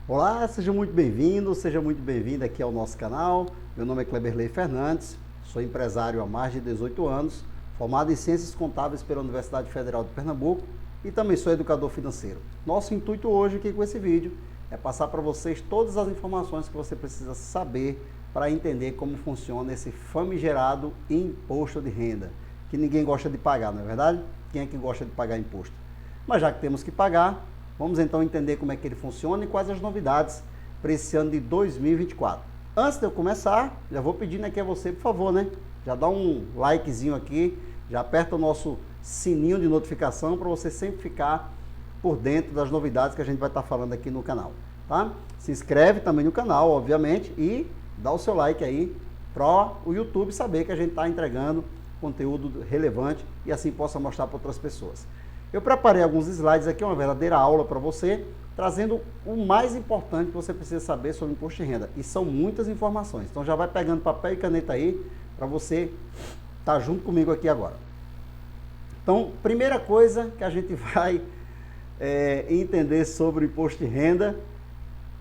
Olá, seja muito bem-vindo, seja muito bem-vinda aqui ao nosso canal. Meu nome é Cleberley Fernandes, sou empresário há mais de 18 anos, formado em Ciências Contábeis pela Universidade Federal de Pernambuco e também sou educador financeiro. Nosso intuito hoje aqui com esse vídeo é passar para vocês todas as informações que você precisa saber para entender como funciona esse famigerado imposto de renda, que ninguém gosta de pagar, não é verdade? Quem é que gosta de pagar imposto? Mas já que temos que pagar, vamos então entender como é que ele funciona e quais as novidades para esse ano de 2024. Antes de eu começar, já vou pedindo aqui a você, por favor, né? Já dá um likezinho aqui, já aperta o nosso sininho de notificação para você sempre ficar por dentro das novidades que a gente vai estar falando aqui no canal, tá? Se inscreve também no canal, obviamente, e dá o seu like aí para o YouTube saber que a gente está entregando conteúdo relevante e assim possa mostrar para outras pessoas. Eu preparei alguns slides aqui, uma verdadeira aula para você, trazendo o mais importante que você precisa saber sobre o imposto de renda. E são muitas informações. Então já vai pegando papel e caneta aí para você estar junto comigo aqui agora. Então, primeira coisa que a gente vai entender sobre o imposto de renda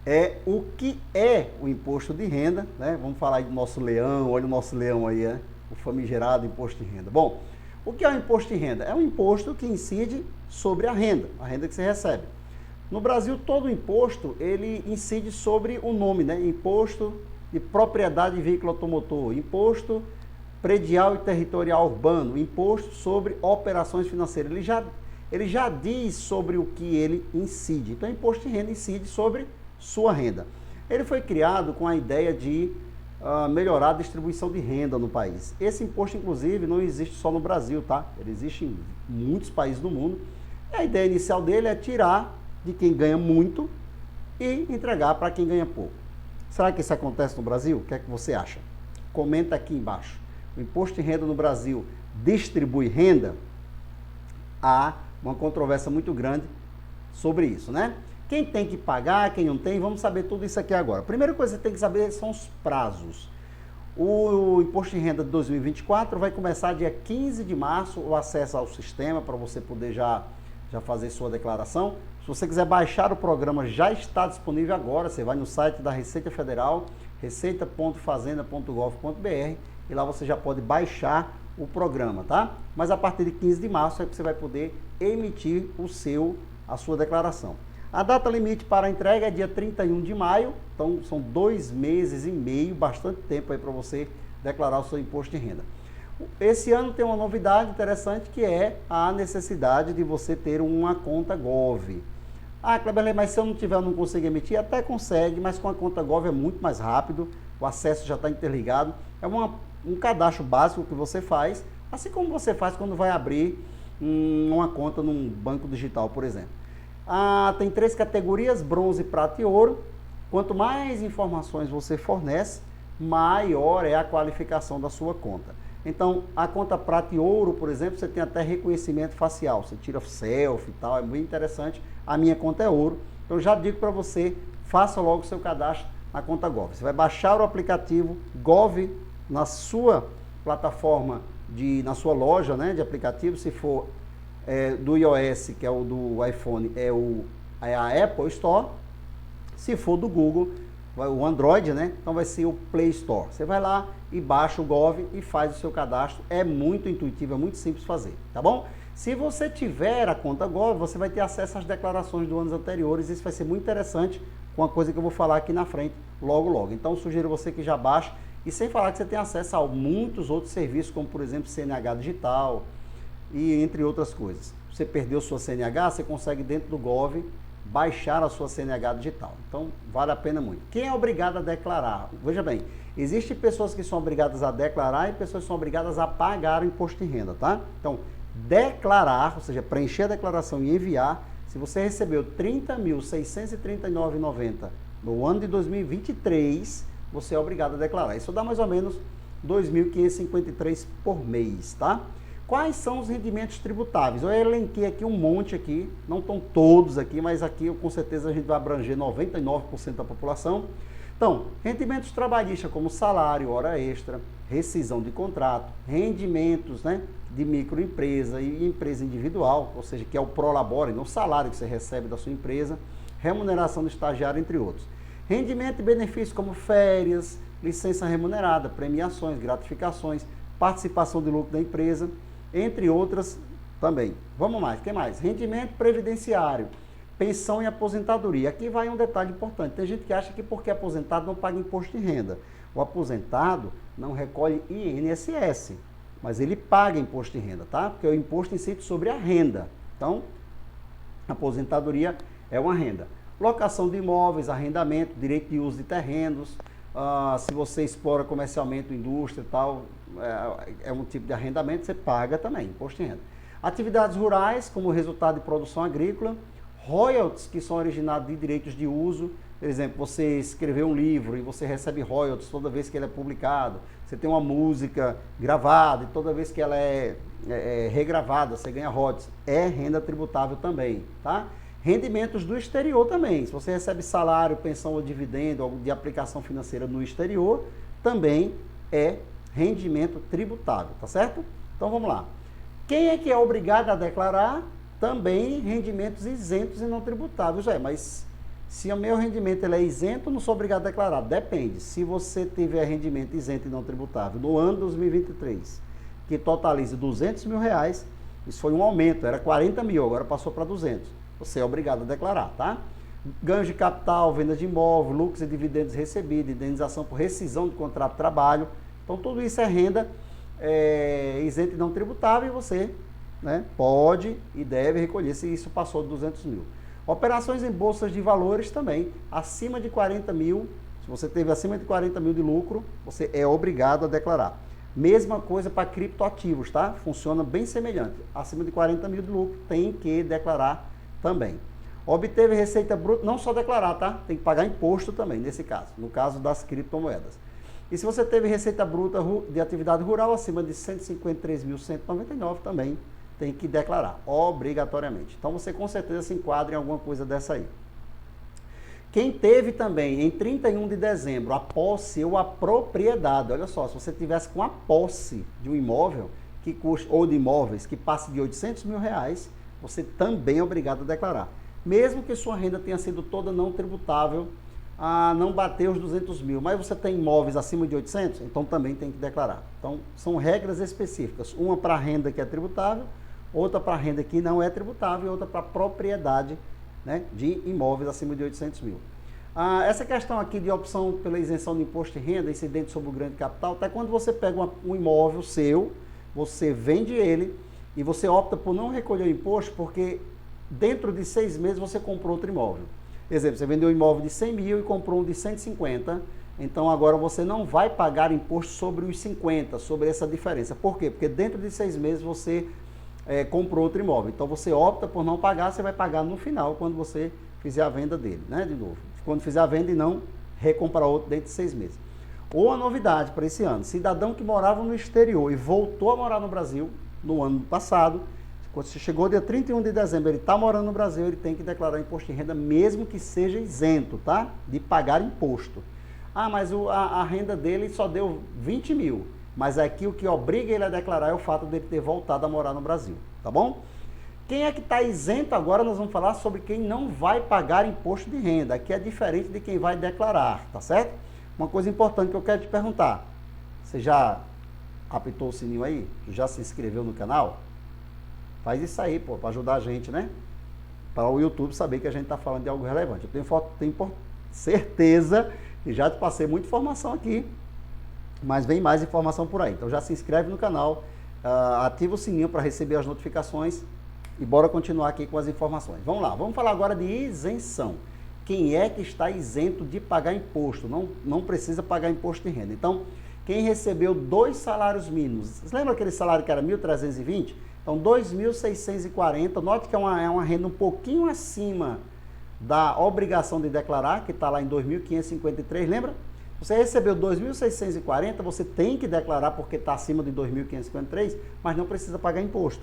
é o que é o imposto de renda, né? Vamos falar aí do nosso leão, olha o nosso leão aí, né? O famigerado imposto de renda. Bom, o que é o imposto de renda? É um imposto que incide sobre a renda que você recebe. No Brasil, todo imposto, ele incide sobre o nome, né? Imposto de propriedade de veículo automotor, imposto predial e territorial urbano, imposto sobre operações financeiras. Ele já diz sobre o que ele incide. Então, o imposto de renda incide sobre sua renda. Ele foi criado com a ideia de melhorar a distribuição de renda no país. Esse imposto, inclusive, não existe só no Brasil, tá? Ele existe em muitos países do mundo. E a ideia inicial dele é tirar de quem ganha muito e entregar para quem ganha pouco. Será que isso acontece no Brasil? O que é que você acha? Comenta aqui embaixo. O imposto de renda no Brasil distribui renda? Há uma controvérsia muito grande sobre isso, né? Quem tem que pagar, quem não tem, vamos saber tudo isso aqui agora. A primeira coisa que você tem que saber são os prazos. O imposto de renda de 2024 vai começar dia 15 de março, o acesso ao sistema para você poder já fazer sua declaração. Se você quiser baixar o programa, já está disponível agora. Você vai no site da Receita Federal, receita.fazenda.gov.br, e lá você já pode baixar o programa, tá? Mas a partir de 15 de março é que você vai poder emitir a sua declaração. A data limite para a entrega é dia 31 de maio, então são 2 meses e meio, bastante tempo aí para você declarar o seu imposto de renda. Esse ano tem uma novidade interessante que é a necessidade de você ter uma conta Gov. Ah, Cleberley, mas se eu não tiver, eu não consigo emitir? Até consegue, mas com a conta Gov é muito mais rápido, o acesso já está interligado, é um cadastro básico que você faz, assim como você faz quando vai abrir uma conta num banco digital, por exemplo. Tem 3 categorias, bronze, prata e ouro. Quanto mais informações você fornece, maior é a qualificação da sua conta. Então, a conta prata e ouro, por exemplo, você tem até reconhecimento facial, você tira selfie e tal, é muito interessante. A minha conta é ouro, então já digo para você, faça logo o seu cadastro na conta Gov. Você vai baixar o aplicativo Gov na sua plataforma, na sua loja, né, de aplicativo, se for do iOS, que é o do iPhone, é a Apple Store. Se for do Google, o Android, né? Então vai ser o Play Store. Você vai lá e baixa o Gov e faz o seu cadastro. É muito intuitivo, é muito simples fazer, tá bom? Se você tiver a conta Gov, você vai ter acesso às declarações dos anos anteriores. Isso vai ser muito interessante com a coisa que eu vou falar aqui na frente, logo logo. Então sugiro você que já baixe, e sem falar que você tem acesso a muitos outros serviços, como por exemplo CNH digital, e entre outras coisas. Você perdeu sua CNH, você consegue dentro do Gov baixar a sua CNH digital. Então, vale a pena muito. Quem é obrigado a declarar? Veja bem, existem pessoas que são obrigadas a declarar e pessoas que são obrigadas a pagar o imposto de renda, tá? Então, declarar, ou seja, preencher a declaração e enviar, se você recebeu R$ 30.639,90 no ano de 2023, você é obrigado a declarar. Isso dá mais ou menos R$ 2.553 por mês, tá? Quais são os rendimentos tributáveis? Eu elenquei aqui um monte aqui, não estão todos aqui, mas aqui com certeza a gente vai abranger 99% da população. Então, rendimentos trabalhistas como salário, hora extra, rescisão de contrato, rendimentos, né, de microempresa e empresa individual, ou seja, que é o prolabore, não o salário que você recebe da sua empresa, remuneração do estagiário, entre outros. Rendimento e benefícios como férias, licença remunerada, premiações, gratificações, participação de lucro da empresa, entre outras também. Vamos mais, o que mais? Rendimento previdenciário, pensão e aposentadoria. Aqui vai um detalhe importante. Tem gente que acha que porque é aposentado não paga imposto de renda. O aposentado não recolhe INSS, mas ele paga imposto de renda, tá? Porque o imposto incide sobre a renda. Então, aposentadoria é uma renda. Locação de imóveis, arrendamento, direito de uso de terrenos, se você explora comercialmente, indústria e tal, é um tipo de arrendamento, você paga também imposto de renda. Atividades rurais, como resultado de produção agrícola, royalties, que são originados de direitos de uso. Por exemplo, você escreveu um livro e você recebe royalties toda vez que ele é publicado. Você tem uma música gravada e toda vez que ela é regravada, você ganha royalties. É renda tributável também, tá? Rendimentos do exterior também. Se você recebe salário, pensão ou dividendo de aplicação financeira no exterior, também é rendimento tributável, tá certo? Então vamos lá. Quem é que é obrigado a declarar? Também rendimentos isentos e não tributáveis. Mas se o meu rendimento ele é isento, eu não sou obrigado a declarar. Depende. Se você tiver rendimento isento e não tributável no ano 2023, que totalize R$200 mil, isso foi um aumento, era 40 mil, agora passou para 200. Você é obrigado a declarar, tá? Ganhos de capital, venda de imóvel, lucros e dividendos recebidos, indenização por rescisão de contrato de trabalho. Então, tudo isso é renda isenta e não tributável e você, né, pode e deve recolher se isso passou de 200 mil. Operações em bolsas de valores também, acima de 40 mil, se você teve acima de 40 mil de lucro, você é obrigado a declarar. Mesma coisa para criptoativos, tá? Funciona bem semelhante. Acima de 40 mil de lucro, tem que declarar também. Obteve receita bruta, não só declarar, tá? Tem que pagar imposto também, nesse caso, no caso das criptomoedas. E se você teve receita bruta de atividade rural acima de 153.199, também tem que declarar, obrigatoriamente. Então você com certeza se enquadra em alguma coisa dessa aí. Quem teve também em 31 de dezembro a posse ou a propriedade, olha só, se você tivesse com a posse de um imóvel que custa, ou de imóveis que passe de R$800 mil, você também é obrigado a declarar. Mesmo que sua renda tenha sido toda não tributável, não bater os 200 mil, mas você tem imóveis acima de 800, então também tem que declarar. Então, são regras específicas, uma para renda que é tributável, outra para renda que não é tributável e outra para propriedade, né, de imóveis acima de 800 mil. Essa questão aqui de opção pela isenção de imposto de renda, incidente sobre o grande capital, até quando você pega um imóvel seu, você vende ele e você opta por não recolher o imposto porque dentro de 6 meses você comprou outro imóvel. Exemplo, você vendeu um imóvel de 100 mil e comprou um de 150, então agora você não vai pagar imposto sobre os 50, sobre essa diferença. Por quê? Porque dentro de 6 meses você comprou outro imóvel. Então você opta por não pagar, você vai pagar no final, quando você fizer a venda dele, né? De novo. Quando fizer a venda e não recomprar outro dentro de 6 meses. Ou a novidade para esse ano, cidadão que morava no exterior e voltou a morar no Brasil no ano passado, quando você chegou dia 31 de dezembro, ele está morando no Brasil, ele tem que declarar imposto de renda, mesmo que seja isento, tá? De pagar imposto. Mas a renda dele só deu 20 mil. Mas aqui o que obriga ele a declarar é o fato dele ter voltado a morar no Brasil, tá bom? Quem é que está isento agora? Nós vamos falar sobre quem não vai pagar imposto de renda. Aqui é diferente de quem vai declarar, tá certo? Uma coisa importante que eu quero te perguntar. Você já apitou o sininho aí? Já se inscreveu no canal? Faz isso aí, pô, para ajudar a gente, né? Para o YouTube saber que a gente está falando de algo relevante. Eu tenho certeza que já te passei muita informação aqui, mas vem mais informação por aí. Então já se inscreve no canal, ativa o sininho para receber as notificações e bora continuar aqui com as informações. Vamos lá, vamos falar agora de isenção. Quem é que está isento de pagar imposto? Não precisa pagar imposto de renda. Então, quem recebeu 2 salários mínimos, você lembra aquele salário que era 1.320? Então, 2.640, note que é uma renda um pouquinho acima da obrigação de declarar, que está lá em 2.553, lembra? Você recebeu 2.640, você tem que declarar porque está acima de 2.553, mas não precisa pagar imposto.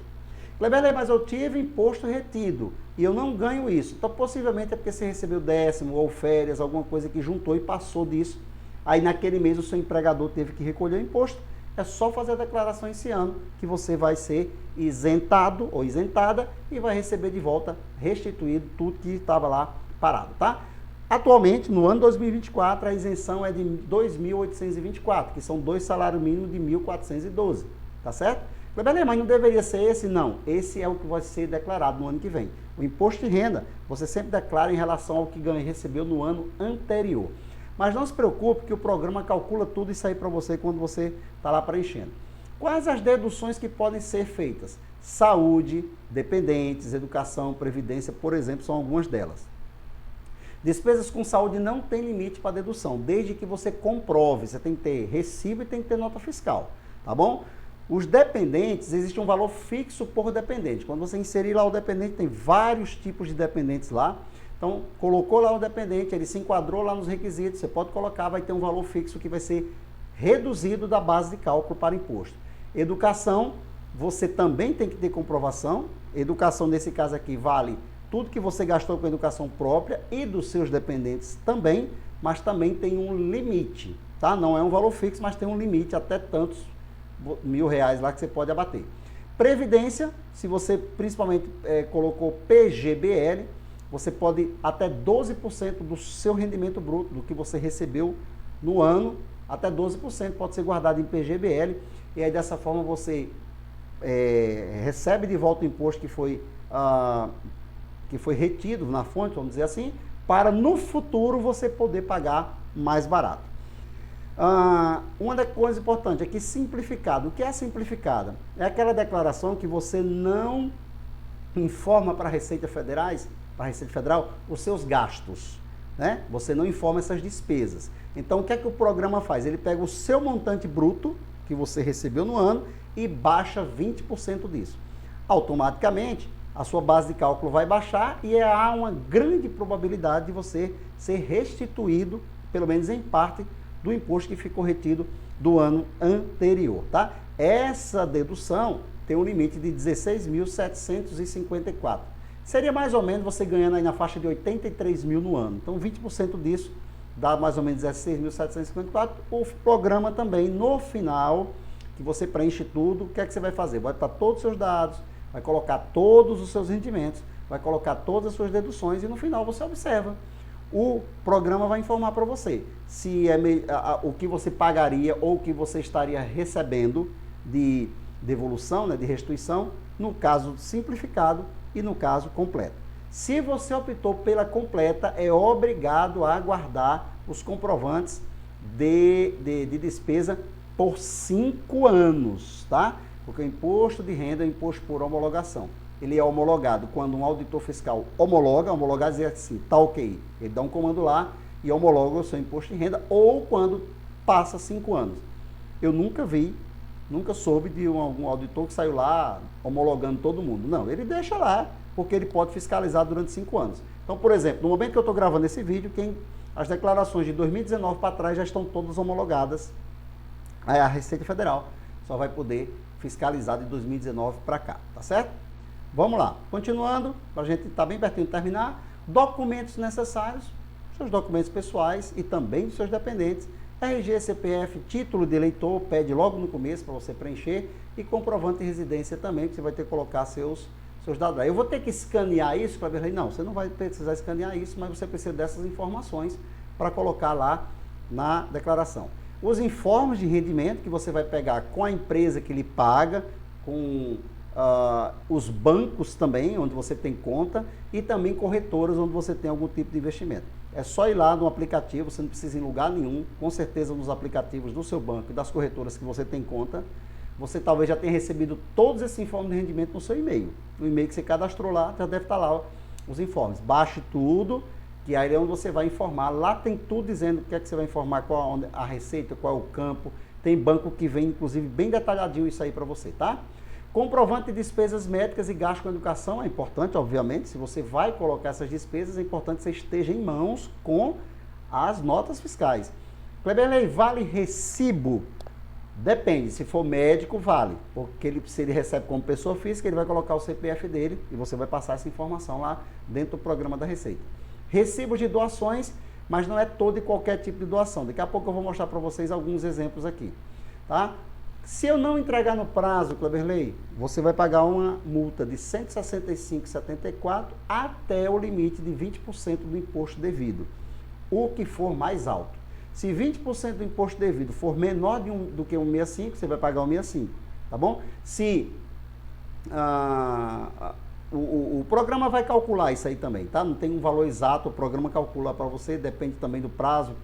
Kleber, mas eu tive imposto retido e eu não ganho isso. Então, possivelmente é porque você recebeu décimo ou férias, alguma coisa que juntou e passou disso. Aí, naquele mês, o seu empregador teve que recolher o imposto. É só fazer a declaração esse ano que você vai ser isentado ou isentada e vai receber de volta restituído tudo que estava lá parado, tá? Atualmente, no ano 2024, a isenção é de 2.824, que são 2 salários mínimos de 1.412, tá certo? Mas não deveria ser esse? Não, esse é o que vai ser declarado no ano que vem. O imposto de renda, você sempre declara em relação ao que ganha e recebeu no ano anterior. Mas não se preocupe que o programa calcula tudo isso aí para você quando você está lá preenchendo. Quais as deduções que podem ser feitas? Saúde, dependentes, educação, previdência, por exemplo, são algumas delas. Despesas com saúde não tem limite para dedução, desde que você comprove. Você tem que ter recibo e tem que ter nota fiscal, tá bom? Os dependentes, existe um valor fixo por dependente. Quando você inserir lá o dependente, tem vários tipos de dependentes lá. Então, colocou lá o dependente, ele se enquadrou lá nos requisitos, você pode colocar, vai ter um valor fixo que vai ser reduzido da base de cálculo para imposto. Educação, você também tem que ter comprovação. Educação, nesse caso aqui, vale tudo que você gastou com educação própria e dos seus dependentes também, mas também tem um limite, tá? Não é um valor fixo, mas tem um limite, até tantos R$1.000 lá que você pode abater. Previdência, se você principalmente colocou PGBL, você pode até 12% do seu rendimento bruto, do que você recebeu no ano, até 12% pode ser guardado em PGBL, e aí dessa forma você recebe de volta o imposto que foi retido na fonte, vamos dizer assim, para no futuro você poder pagar mais barato. Uma das coisas importantes é que simplificado. O que é simplificada? É aquela declaração que você não informa para a Receita Federal os seus gastos, né? Você não informa essas despesas. Então, o que é que o programa faz? Ele pega o seu montante bruto que você recebeu no ano e baixa 20% disso. Automaticamente, a sua base de cálculo vai baixar e há uma grande probabilidade de você ser restituído, pelo menos em parte, do imposto que ficou retido do ano anterior, tá? Essa dedução tem um limite de 16.754. Seria mais ou menos você ganhando aí na faixa de 83 mil no ano. Então, 20% disso dá mais ou menos 16.754. O programa também, no final, que você preenche tudo, o que é que você vai fazer? Vai botar todos os seus dados, vai colocar todos os seus rendimentos, vai colocar todas as suas deduções e no final você observa. O programa vai informar para você se o que você pagaria ou o que você estaria recebendo de devolução, né, de restituição, no caso simplificado e no caso completo. Se você optou pela completa, é obrigado a guardar os comprovantes de despesa por 5 anos, tá? Porque o imposto de renda é um imposto por homologação. Ele é homologado quando um auditor fiscal homologar dizer assim, tá ok. Ele dá um comando lá e homologa o seu imposto de renda, ou quando passa 5 anos. Eu nunca soube de algum auditor que saiu lá homologando todo mundo. Não, ele deixa lá, porque ele pode fiscalizar durante 5 anos. Então, por exemplo, no momento que eu estou gravando esse vídeo, as declarações de 2019 para trás já estão todas homologadas. Aí a Receita Federal só vai poder fiscalizar de 2019 para cá, tá certo? Vamos lá, continuando, para a gente estar bem pertinho de terminar, documentos necessários, seus documentos pessoais e também dos seus dependentes, RG, CPF, título de eleitor, pede logo no começo para você preencher, e comprovante de residência também, que você vai ter que colocar seus dados. Eu vou ter que escanear isso, Cleber? Não, você não vai precisar escanear isso, mas você precisa dessas informações para colocar lá na declaração. Os informes de rendimento que você vai pegar com a empresa que lhe paga, com os bancos também, onde você tem conta, e também corretoras, onde você tem algum tipo de investimento. É só ir lá no aplicativo, você não precisa ir em lugar nenhum, com certeza nos aplicativos do seu banco e das corretoras que você tem conta, você talvez já tenha recebido todos esses informes de rendimento no seu e-mail. No e-mail que você cadastrou lá, já deve estar lá os informes. Baixe tudo, que aí é onde você vai informar. Lá tem tudo dizendo o que é que você vai informar, qual a receita, qual é o campo. Tem banco que vem, inclusive, bem detalhadinho isso aí para você, tá? Comprovante de despesas médicas e gasto com educação é importante, obviamente. Se você vai colocar essas despesas, é importante que você esteja em mãos com as notas fiscais. Kleber, vale recibo? Depende, se for médico, vale. Porque se ele recebe como pessoa física, ele vai colocar o CPF dele e você vai passar essa informação lá dentro do programa da Receita. Recibos de doações, mas não é todo e qualquer tipo de doação. Daqui a pouco eu vou mostrar para vocês alguns exemplos aqui, tá? Se eu não entregar no prazo, Kleberley, você vai pagar uma multa de R$ 165,74 até o limite de 20% do imposto devido, o que for mais alto. Se 20% do imposto devido for menor do que 165, você vai pagar 165, tá bom? Se o programa vai calcular isso aí também, tá? Não tem um valor exato, o programa calcula para você, depende também do prazo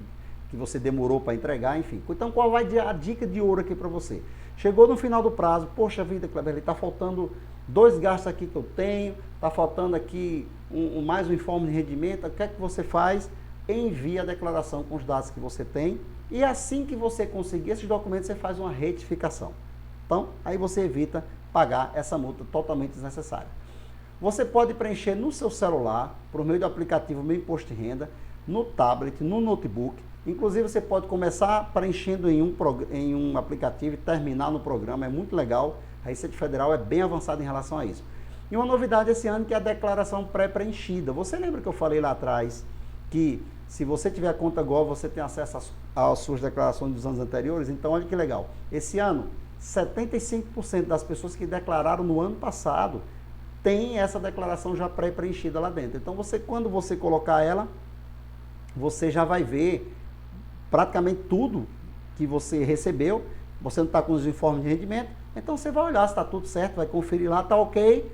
que você demorou para entregar, enfim. Então, qual vai a dica de ouro aqui para você? Chegou no final do prazo, poxa vida, Kleber, está faltando 2 gastos aqui que eu tenho, está faltando aqui mais um informe de rendimento, o que é que você faz? Envia a declaração com os dados que você tem e assim que você conseguir esses documentos, você faz uma retificação. Então, aí você evita pagar essa multa totalmente desnecessária. Você pode preencher no seu celular, por meio do aplicativo Meu Imposto de Renda, no tablet, no notebook. Inclusive, você pode começar preenchendo em um aplicativo e terminar no programa, é muito legal. A Receita Federal é bem avançada em relação a isso. E uma novidade esse ano que é a declaração pré-preenchida. Você lembra que eu falei lá atrás que se você tiver a conta Gov, você tem acesso às suas declarações dos anos anteriores? Então, olha que legal. Esse ano, 75% das pessoas que declararam no ano passado tem essa declaração já pré-preenchida lá dentro. Então, quando você colocar ela, você já vai ver praticamente tudo que você recebeu. Você não está com os informes de rendimento, então você vai olhar se está tudo certo, vai conferir lá, está ok,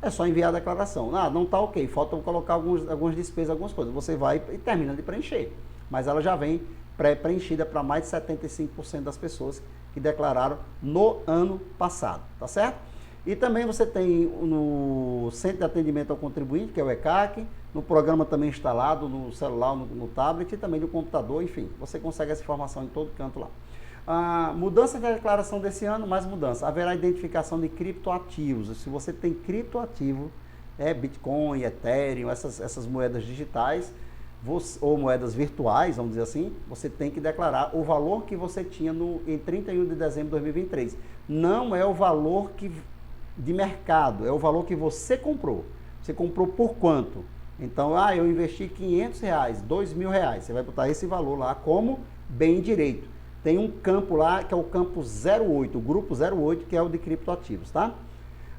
é só enviar a declaração. Não está ok, falta colocar algumas despesas, algumas coisas. Você vai e termina de preencher. Mas ela já vem pré-preenchida para mais de 75% das pessoas que declararam no ano passado, tá certo? E também você tem no Centro de Atendimento ao Contribuinte, que é o ECAC, no programa também instalado no celular, no tablet e também no computador, enfim, você consegue essa informação em todo canto lá. Mudança da declaração desse ano, mais mudança. Haverá identificação de criptoativos. Se você tem criptoativo, Bitcoin, Ethereum, essas moedas digitais, ou moedas virtuais, vamos dizer assim, você tem que declarar o valor que você tinha em 31 de dezembro de 2023. Não é o valor de mercado, é o valor que você comprou. Você comprou por quanto? Então, eu investi R$500, R$2.000, você vai botar esse valor lá como bem direito. Tem um campo lá que é o campo 08, o grupo 08, que é o de criptoativos, tá?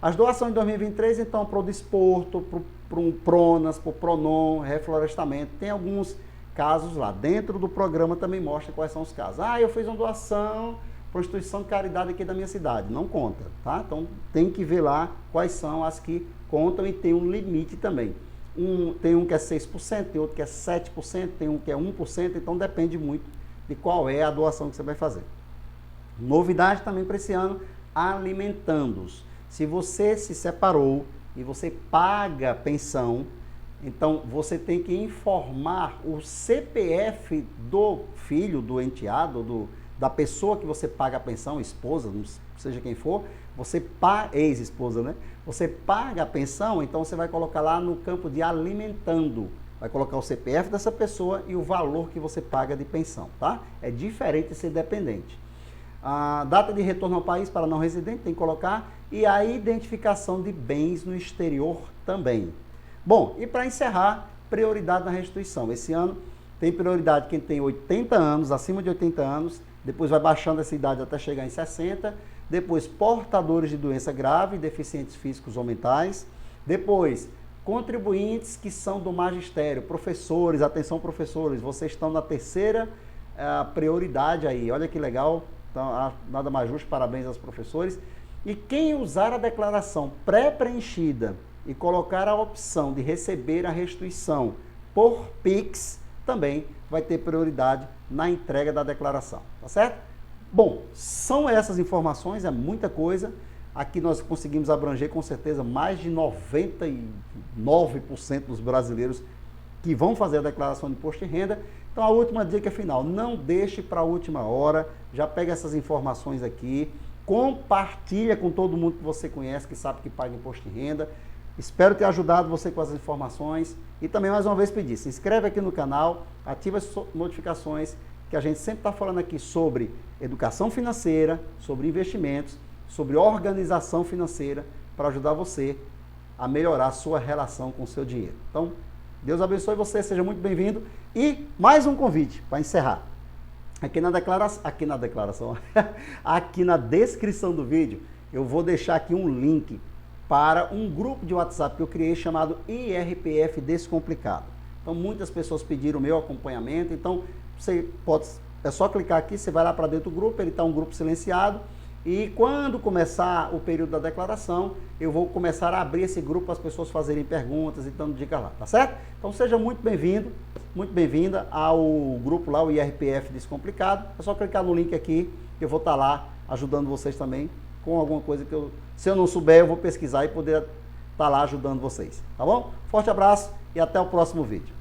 As doações de 2023, então, para o desporto, para um Pronas, para o Pronon, reflorestamento, tem alguns casos lá. Dentro do programa também mostra quais são os casos. Eu fiz uma doação para uma instituição de caridade aqui da minha cidade. Não conta, tá? Então, tem que ver lá quais são as que contam e tem um limite também. Tem um que é 6%, tem outro que é 7%, tem um que é 1%, então depende muito de qual é a doação que você vai fazer. Novidade também para esse ano, alimentandos. Se você se separou e você paga pensão, então você tem que informar o CPF do filho, do enteado, da pessoa que você paga a pensão, esposa, seja quem for, ex-esposa, né? Você paga a pensão, então você vai colocar lá no campo de alimentando. Vai colocar o CPF dessa pessoa e o valor que você paga de pensão, tá? É diferente de ser dependente. A data de retorno ao país para não residente tem que colocar e a identificação de bens no exterior também. Bom, e para encerrar, prioridade na restituição. Esse ano tem prioridade quem tem 80 anos, acima de 80 anos, depois vai baixando essa idade até chegar em 60, depois portadores de doença grave, deficientes físicos ou mentais, depois contribuintes que são do magistério, professores, atenção professores, vocês estão na terceira prioridade aí, olha que legal, então, nada mais justo, parabéns aos professores. E quem usar a declaração pré-preenchida e colocar a opção de receber a restituição por Pix, também vai ter prioridade na entrega da declaração, tá certo? Bom, são essas informações, é muita coisa. Aqui nós conseguimos abranger com certeza mais de 99% dos brasileiros que vão fazer a declaração de imposto de renda. Então a última dica final, não deixe para a última hora, já pega essas informações aqui, compartilha com todo mundo que você conhece, que sabe que paga imposto de renda. Espero ter ajudado você com as informações e também mais uma vez pedir, se inscreve aqui no canal, ativa as notificações, que a gente sempre está falando aqui sobre educação financeira, sobre investimentos, sobre organização financeira, para ajudar você a melhorar a sua relação com o seu dinheiro. Então, Deus abençoe você, seja muito bem-vindo. E mais um convite para encerrar. aqui na descrição do vídeo, eu vou deixar aqui um link para um grupo de WhatsApp que eu criei chamado IRPF Descomplicado. Então, muitas pessoas pediram o meu acompanhamento, então é só clicar aqui, você vai lá para dentro do grupo, ele está um grupo silenciado, e quando começar o período da declaração, eu vou começar a abrir esse grupo para as pessoas fazerem perguntas e dando dicas lá, tá certo? Então seja muito bem-vindo, muito bem-vinda ao grupo lá, o IRPF Descomplicado. É só clicar no link aqui, que eu vou estar lá ajudando vocês também com alguma coisa que se eu não souber, eu vou pesquisar e poder estar lá ajudando vocês, tá bom? Forte abraço e até o próximo vídeo.